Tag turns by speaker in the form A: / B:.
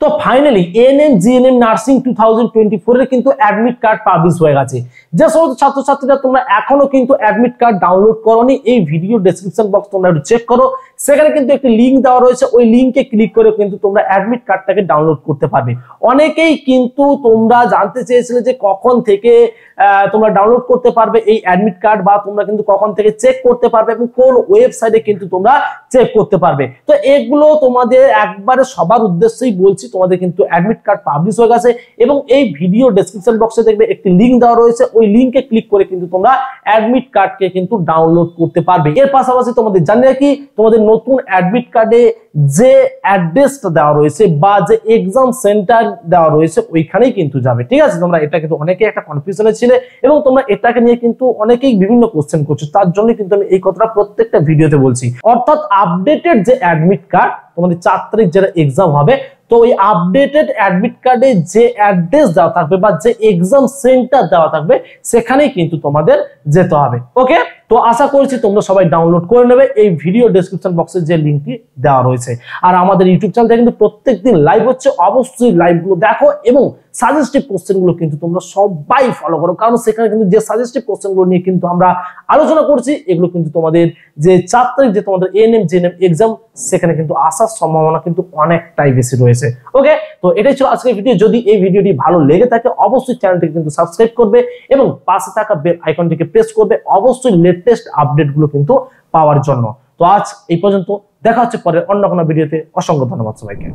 A: তো finally ANM GNM nursing 2024 এর কিন্তু অ্যাডমিট কার্ড পাবলিশ হয়ে গেছে। যে সমস্ত ছাত্রছাত্রীরা তোমরা এখনো কিন্তু অ্যাডমিট কার্ড ডাউনলোড করোনি, এই ভিডিও ডেসক্রিপশন বক্স তোমরা একটু চেক করো, সেখানে কিন্তু একটি লিংক দেওয়া রয়েছে, ওই লিংকে ক্লিক করে কিন্তু তোমরা অ্যাডমিট কার্ডটাকে ডাউনলোড করতে পারবে। অনেকেই কিন্তু তোমরা জানতে চেয়েছিলে যে কখন থেকে তোমরা ডাউনলোড করতে পারবে এই অ্যাডমিট কার্ড, বা তোমরা কিন্তু কখন থেকে চেক করতে পারবে এবং কোন ওয়েবসাইটে কিন্তু তোমরা চেক করতে পারবে। তো এগুলো তোমাদের একবারে সবার উদ্দেশ্যেই বলছি, তোমাদের কিন্তু অ্যাডমিট কার্ড পাবলিশ হয়ে গেছে এবং এই ভিডিও ডেসক্রিপশন বক্সে দেখবে একটি লিংক দেওয়া রয়েছে, ওই লিংকে ক্লিক করে কিন্তু তোমরা অ্যাডমিট কার্ডকে কিন্তু ডাউনলোড করতে পারবে। এর পাশাপাশি তোমাদের জানিয়ে রাখি, তোমাদের নতুন অ্যাডমিট কার্ডে যে অ্যাড্রেসটা দেওয়া রয়েছে বা যে এক্সাম সেন্টার দেওয়া রয়েছে ওইখানেই কিন্তু যাবে, ঠিক আছে? তোমরা এটা কিন্তু অনেকে একটা কনফিউশনে ছিলে এবং তোমরা এটাকে নিয়ে কিন্তু অনেকেই বিভিন্ন কোশ্চেন করছো, তার জন্য কিন্তু আমি এই কথাটা প্রত্যেকটা ভিডিওতে বলছি। অর্থাৎ আপডেটেড যে অ্যাডমিট কার্ড, তোমাদের 4 তারিখ যেটা এক্সাম হবে, তো ওই আপডেটেড অ্যাডমিট কার্ডে যে অ্যাড্রেস দেওয়া থাকবে বা যে এক্সাম সেন্টার দেওয়া থাকবে সেখানেই কিন্তু তোমাদের যেতে হবে। ওকে, তো আশা করছি তোমরা সবাই ডাউনলোড করে নেবে, এই ভিডিও ডেসক্রিপশন বক্সে যে লিংকটি দেওয়া রয়েছে। আর আমাদের ইউটিউব চ্যানেলে কিন্তু প্রত্যেকদিন লাইভ হচ্ছে, অবশ্যই লাইভগুলো দেখো এবং সাজেস্টিভ কোশ্চেনগুলো কিন্তু তোমরা সবাই ফলো করো, কারণ সেখানে কিন্তু যে সাজেস্টিভ কোশ্চেনগুলো নিয়ে কিন্তু আমরা আলোচনা করছি, এগুলো কিন্তু তোমাদের যে 4 তারিখ যে তোমাদের এএনএম জিএনএম এক্সাম, সেখানে কিন্তু আসার সম্ভাবনা কিন্তু অনেকটাই বেশি রয়েছে। ওকে, তো এটাই ছিল আজকের ভিডিও। যদি এই ভিডিওটি ভালো লেগে থাকে অবশ্যই চ্যানেলটিকে কিন্তু সাবস্ক্রাইব করবে এবং পাশে থাকা বেল আইকনটিকে প্রেস করবে, অবশ্যই লেটেস্ট আপডেটগুলো কিন্তু পাওয়ার জন্য। তো আজ এই পর্যন্ত, দেখা হচ্ছে পরের অন্য কোনো ভিডিওতে। অসংখ্য ধন্যবাদ সবাইকে।